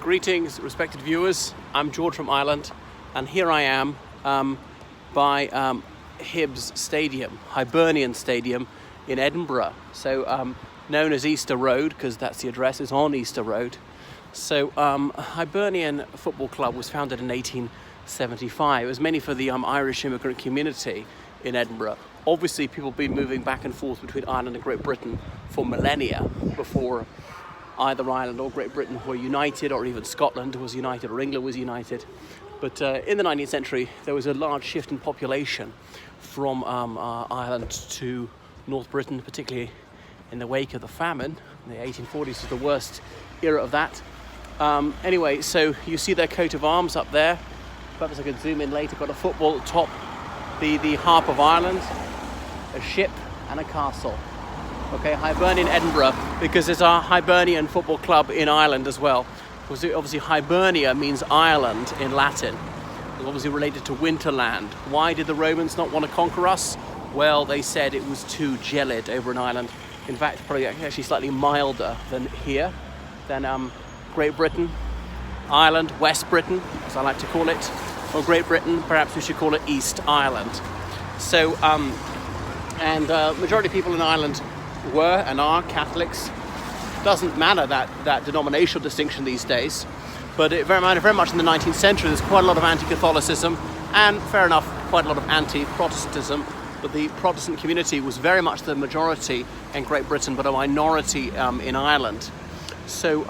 Greetings, respected viewers. I'm George from Ireland, and here I am by Hibs Stadium, Hibernian Stadium in Edinburgh. So known as Easter Road, because that's the address, is on Easter Road. So Hibernian Football Club was founded in 1875. It was mainly for the Irish immigrant community in Edinburgh. Obviously, people have been moving back and forth between Ireland and Great Britain for millennia before either Ireland or Great Britain were united, or even Scotland was united, or England was united. But in the 19th century, there was a large shift in population from Ireland to North Britain, particularly in the wake of the famine. The 1840s was the worst era of that. Anyway, so you see their coat of arms up there. Perhaps I could zoom in later. Got a football at the top, the Harp of Ireland, a ship and a castle. Okay, Hibernian Edinburgh, because there's a Hibernian football club in Ireland as well. Because obviously Hibernia means Ireland in Latin. It's obviously related to Winterland. Why did the Romans not want to conquer us? Well, they said it was too gelid over in Ireland. In fact, probably actually slightly milder than here, than Great Britain, Ireland, West Britain, as I like to call it, or Great Britain, perhaps we should call it East Ireland. So, majority of people in Ireland were and are Catholics. Doesn't matter that denominational distinction these days, but it very much in the 19th century there's quite a lot of anti-Catholicism and, fair enough, quite a lot of anti-Protestantism, but the Protestant community was very much the majority in Great Britain but a minority in Ireland. So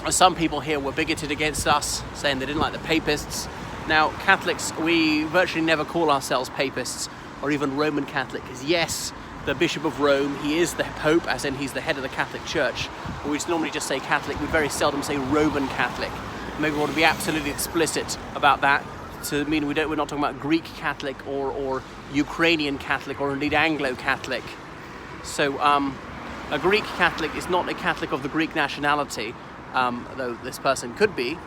some people here were bigoted against us, saying they didn't like the Papists. Now, Catholics, we virtually never call ourselves Papists or even Roman Catholic, because yes, the Bishop of Rome, he is the Pope, as in he's the head of the Catholic Church. But we normally just say Catholic. We very seldom say Roman Catholic. Maybe we want to be absolutely explicit about that, to mean we're not talking about Greek Catholic or Ukrainian Catholic or indeed Anglo-Catholic. So a Greek Catholic is not a Catholic of the Greek nationality, though this person could be.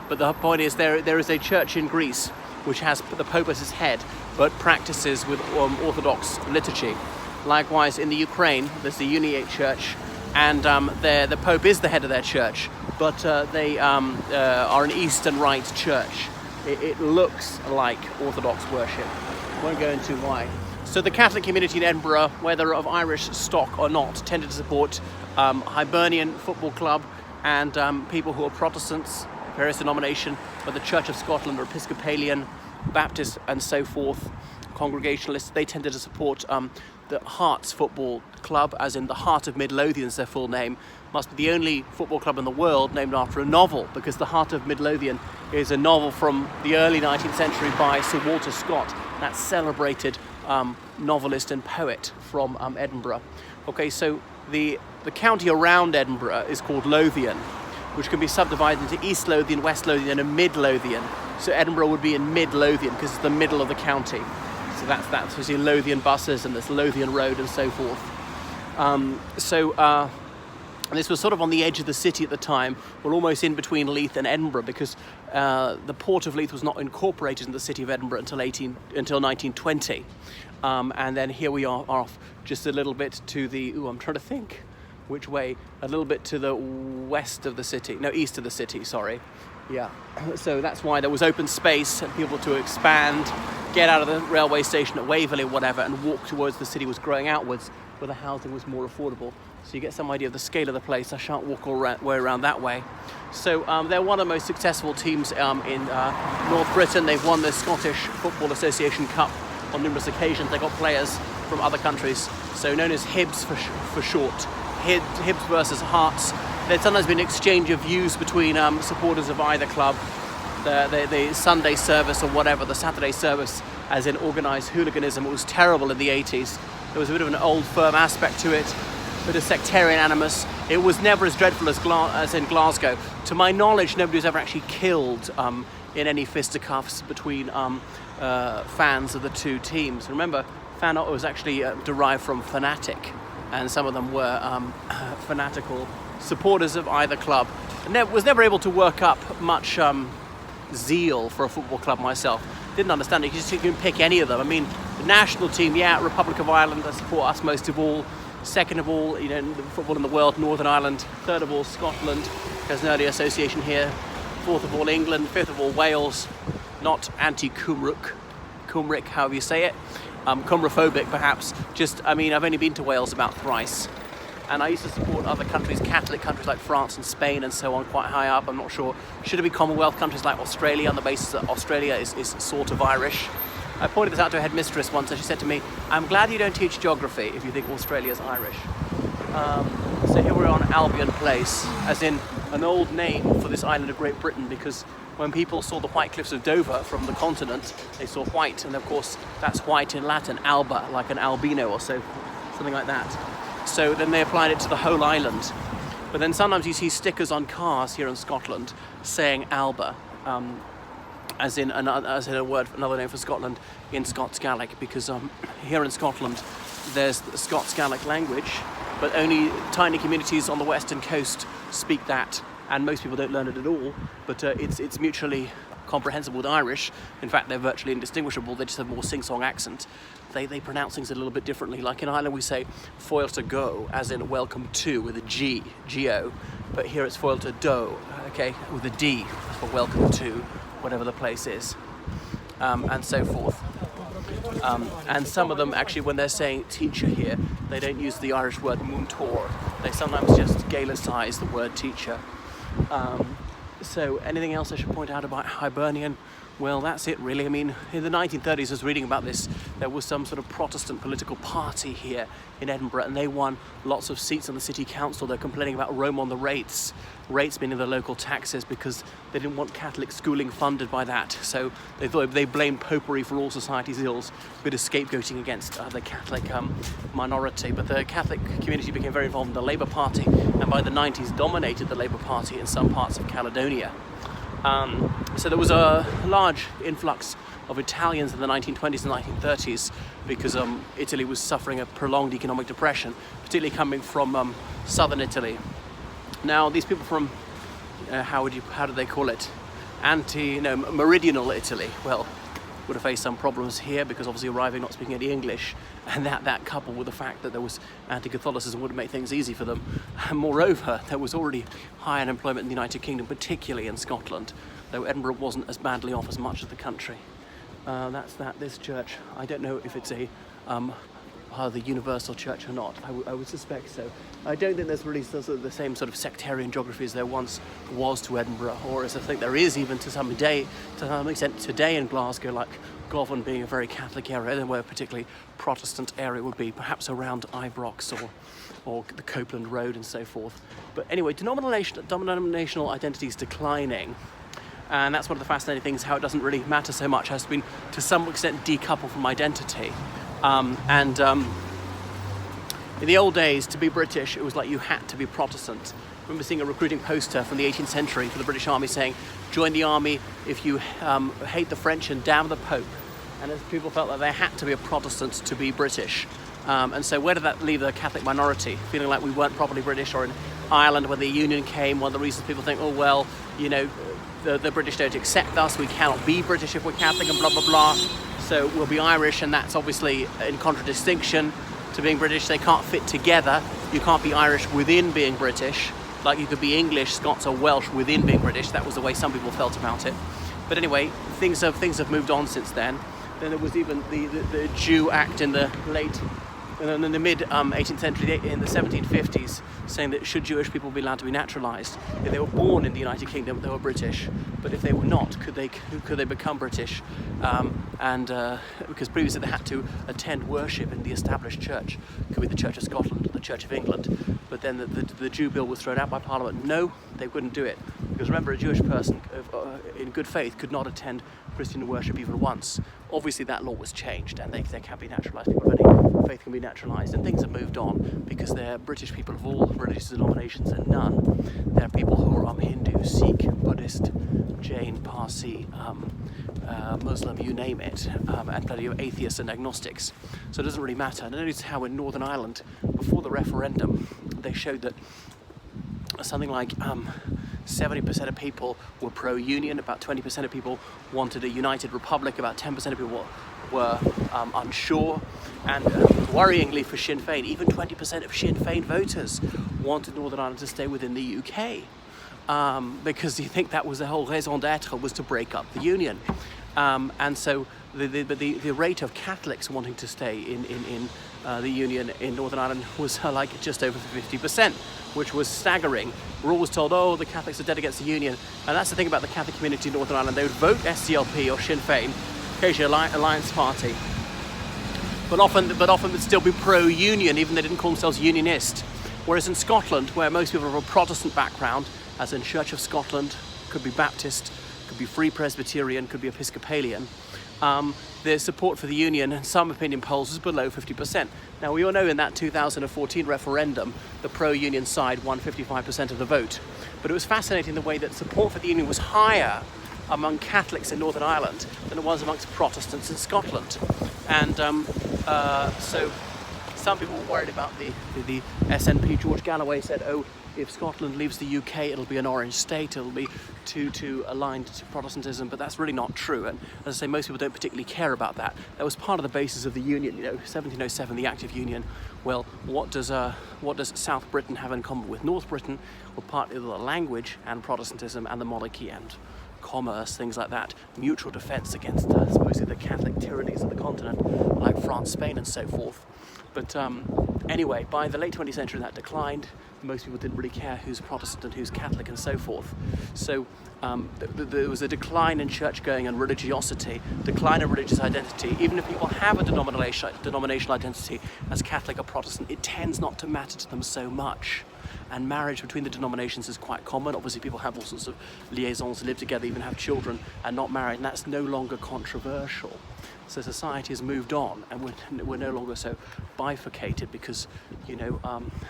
But the point is there is a church in Greece which has the Pope as his head, but practices with Orthodox liturgy. Likewise, in the Ukraine, there's the Uniate Church, and the Pope is the head of their church, but they are an Eastern Rite church. It looks like Orthodox worship. Won't go into why. So the Catholic community in Edinburgh, whether of Irish stock or not, tended to support Hibernian Football Club and people who are Protestants, various denomination, but the Church of Scotland or Episcopalian, Baptist and so forth, Congregationalists, they tended to support the Hearts Football Club, as in the Heart of Midlothian is their full name. Must be the only football club in the world named after a novel, because the Heart of Midlothian is a novel from the early 19th century by Sir Walter Scott, that celebrated novelist and poet from Edinburgh. Okay, so the county around Edinburgh is called Lothian, which can be subdivided into East Lothian, West Lothian and Mid Lothian. So Edinburgh would be in Mid Lothian because it's the middle of the county. So that's you see Lothian buses and this Lothian Road and so forth. And this was sort of on the edge of the city at the time. We're almost in between Leith and Edinburgh, because the port of Leith was not incorporated in the city of Edinburgh until 1920. And then here we are off just a little bit to the, I'm trying to think which way, a little bit to the west of the city, no, east of the city, sorry. Yeah, so that's why there was open space and people to expand, get out of the railway station at Waverley or whatever and walk towards the city was growing outwards, where the housing was more affordable. So you get some idea of the scale of the place. I shan't walk all way around that way. So they're one of the most successful teams in North Britain. They've won the Scottish Football Association Cup on numerous occasions. They've got players from other countries, so known as Hibs for short. Hibs versus Hearts. There's sometimes been an exchange of views between supporters of either club. The Sunday service or whatever, the Saturday service, as in organised hooliganism, it was terrible in the 80s. There was a bit of an old firm aspect to it, a bit of sectarian animus. It was never as dreadful as in Glasgow. To my knowledge, nobody was ever actually killed in any fisticuffs between fans of the two teams. Remember, fan was actually derived from fanatic, and some of them were fanatical supporters of either club. And was never able to work up much zeal for a football club myself. Didn't understand it. You can pick any of them. I mean, the national team, yeah, Republic of Ireland, I support us most of all. Second of all, football in the world, Northern Ireland. Third of all, Scotland. There's an early association here. Fourth of all, England. Fifth of all, Wales. Not anti-Cymric, however you say it. Cymrophobic, perhaps. I've only been to Wales about thrice. And I used to support other countries, Catholic countries like France and Spain and so on, quite high up. I'm not sure. Should it be Commonwealth countries like Australia, on the basis that Australia is sort of Irish? I pointed this out to a headmistress once, and she said to me, "I'm glad you don't teach geography if you think Australia's Irish." So here we're on Albion Place, as in an old name for this island of Great Britain, because when people saw the white cliffs of Dover from the continent, they saw white, and of course that's white in Latin, alba, like an albino or so, something like that. So then they applied it to the whole island. But then sometimes you see stickers on cars here in Scotland saying Alba, as in a word, another name for Scotland in Scots Gaelic, because here in Scotland there's the Scots Gaelic language, but only tiny communities on the western coast speak that, and most people don't learn it at all. But it's mutually comprehensible with Irish. In fact, they're virtually indistinguishable. They just have a more sing-song accent. They pronounce things a little bit differently. Like in Ireland we say foil to go, as in welcome to, with a G, G-O. But here it's foil to do, okay, with a D, for welcome to, whatever the place is, and so forth. And some of them actually, when they're saying teacher here, they don't use the Irish word muntor. They sometimes just Gaelicize the word teacher. So anything else I should point out about Hibernian? Well, that's it really. In the 1930s, I was reading about this. There was some sort of Protestant political party here in Edinburgh, and they won lots of seats on the city council. They're complaining about Rome on the rates meaning the local taxes, because they didn't want Catholic schooling funded by that. So they thought they blamed popery for all society's ills, a bit of scapegoating against the Catholic minority. But the Catholic community became very involved in the Labour Party, and by the 90s dominated the Labour Party in some parts of Caledonia. So there was a large influx of Italians in the 1920s and 1930s, because Italy was suffering a prolonged economic depression, particularly coming from southern Italy. Now, these people from, how do they call it? Meridional Italy, well, would have faced some problems here, because obviously arriving not speaking any English, and that coupled with the fact that there was anti-Catholicism wouldn't make things easy for them. And moreover, there was already high unemployment in the United Kingdom, particularly in Scotland, though Edinburgh wasn't as badly off as much of the country. This church, I don't know if it's the universal church or not. I would suspect so. I don't think there's really the same sort of sectarian geography as there once was to Edinburgh, or as I think there is even to some extent today in Glasgow, like Govan being a very Catholic area, and where a particularly Protestant area would be perhaps around Ibrox or the Copeland Road and so forth. But anyway, denominational identity is declining. And that's one of the fascinating things, how it doesn't really matter so much, has been to some extent decoupled from identity. In the old days, to be British, it was like you had to be Protestant. I remember seeing a recruiting poster from the 18th century for the British Army saying, join the army if you hate the French and damn the Pope. And as people felt that they had to be a Protestant to be British. And so where did that leave the Catholic minority? Feeling like we weren't properly British, or in Ireland when the Union came, one of the reasons people think, oh well, the British don't accept us, we cannot be British if we're Catholic and blah blah blah, so we'll be Irish, and that's obviously in contradistinction to being British. They can't fit together. You can't be Irish within being British, like you could be English, Scots or Welsh within being British. That was the way some people felt about it. But anyway, things have moved on since then. Then there was even the Jew Act in the mid 18th century, in the 1750s, saying that should Jewish people be allowed to be naturalised, if they were born in the United Kingdom, they were British. But if they were not, could they become British? Because previously they had to attend worship in the established church. It could be the Church of Scotland or the Church of England. But then the Jew bill was thrown out by Parliament. No, they couldn't do it. Because remember, a Jewish person in good faith could not attend Christian worship even once. Obviously that law was changed, and they can be naturalised. People of any faith can be naturalised, and things have moved on because they're British people of all religious denominations, and none. They're people who are Hindu, Sikh, Buddhist, Jain, Parsi, Muslim, you name it, and plenty of atheists and agnostics. So it doesn't really matter. And notice how in Northern Ireland, before the referendum, they showed that something like 70% of people were pro-union, about 20% of people wanted a united republic, about 10% of people were unsure. And worryingly for Sinn Féin, even 20% of Sinn Féin voters wanted Northern Ireland to stay within the UK. Because you think that was the whole raison d'etre, was to break up the union. And so the rate of Catholics wanting to stay in the union in Northern Ireland was like just over 50%, which was staggering. We're always told, oh, the Catholics are dead against the union. And that's the thing about the Catholic community in Northern Ireland. They would vote SDLP or Sinn Féin, occasionally Alliance Party, but often would still be pro-union, even they didn't call themselves unionist. Whereas in Scotland, where most people have a Protestant background, as in Church of Scotland, could be Baptist, could be Free Presbyterian, could be Episcopalian, their support for the union in some opinion polls was below 50%. Now we all know in that 2014 referendum, the pro-union side won 55% of the vote. But it was fascinating the way that support for the union was higher among Catholics in Northern Ireland than it was amongst Protestants in Scotland. And so some people were worried about the SNP. George Galloway said, oh, if Scotland leaves the UK, it'll be an orange state, it'll be too aligned to Protestantism, but that's really not true. And as I say, most people don't particularly care about that. That was part of the basis of the union, 1707, the Act of Union. Well, what does South Britain have in common with North Britain? Well, partly the language and Protestantism and the monarchy and commerce, things like that, mutual defence against supposedly the Catholic tyrannies of the continent, like France, Spain, and so forth. But anyway, by the late 20th century, that declined. Most people didn't really care who's Protestant and who's Catholic and so forth. So there was a decline in church-going and religiosity, decline in religious identity. Even if people have a denominational identity as Catholic or Protestant, it tends not to matter to them so much. And marriage between the denominations is quite common. Obviously, people have all sorts of liaisons, live together, even have children, and not married, and that's no longer controversial. So society has moved on, and we're no longer so bifurcated because,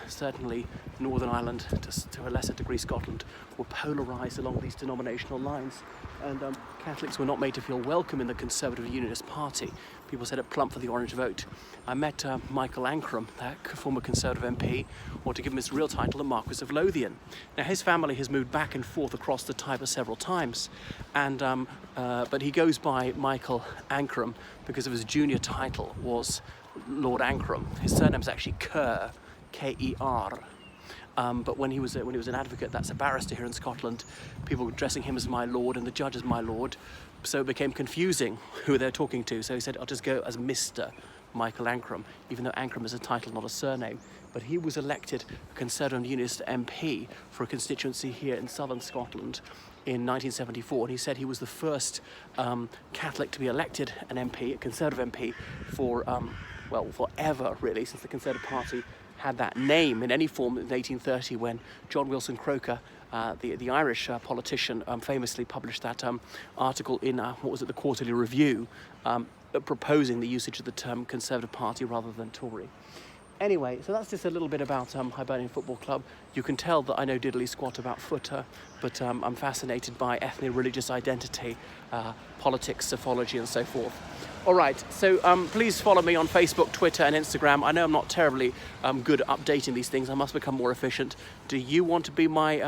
certainly Northern Ireland, to a lesser degree Scotland, were polarised along these denominational lines. And Catholics were not made to feel welcome in the Conservative Unionist Party. People said it plumped for the orange vote. I met Michael Ancram, that former Conservative MP, or to give him his real title, the Marquis of Lothian. Now his family has moved back and forth across the Tiber several times, and but he goes by Michael Ancram because of his junior title was Lord Ancram. His surname is actually Kerr, K-E-R. But when he was an advocate, that's a barrister here in Scotland, people were addressing him as my lord and the judge as my lord, so it became confusing who they're talking to. So he said, I'll just go as Mr. Michael Ancram, even though Ancram is a title, not a surname. But he was elected a Conservative Unionist MP for a constituency here in southern Scotland in 1974, and he said he was the first Catholic to be elected an MP, a Conservative MP, for forever really, since the Conservative Party had that name in any form in 1830 when John Wilson Croker, the Irish politician, famously published that article in the Quarterly Review, proposing the usage of the term Conservative Party rather than Tory. Anyway, so that's just a little bit about Hibernian Football Club. You can tell that I know diddly squat about footer, but I'm fascinated by ethnic religious identity, politics, psephology, and so forth. All right, so please follow me on Facebook, Twitter, and Instagram. I know I'm not terribly good at updating these things. I must become more efficient. Do you want to be my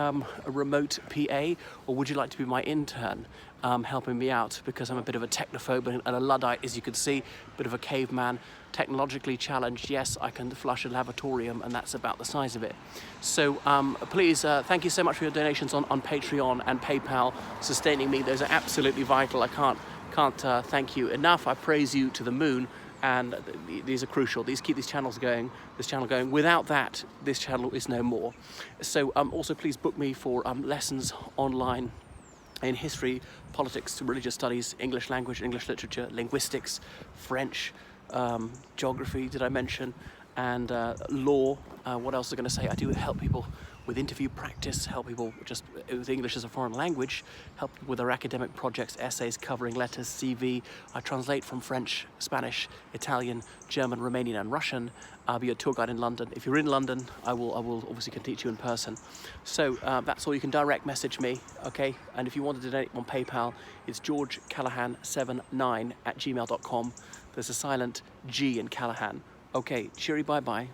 remote PA, or would you like to be my intern helping me out? Because I'm a bit of a technophobe and a Luddite, as you can see, a bit of a caveman. Technologically challenged, yes, I can flush a lavatorium, and that's about the size of it. So please, thank you so much for your donations on Patreon and PayPal, sustaining me. Those are absolutely vital. I can't thank you enough. I praise you to the moon, and these are crucial. These keep this channel going. Without that, this channel is no more. So also please book me for lessons online in history, politics, religious studies, English language, English literature, linguistics, French, geography, did I mention, and law. What else was I going to say? I do help people with interview practice, help people just with English as a foreign language, help with their academic projects, essays, covering letters, CV. I translate from French, Spanish, Italian, German, Romanian, and Russian. I'll be a tour guide in London. If you're in London, I will obviously can teach you in person. So that's all. You can direct message me, okay? And if you want to donate on PayPal, it's georgecallahan79@gmail.com. There's a silent G in Callahan. Okay, cheery, bye-bye.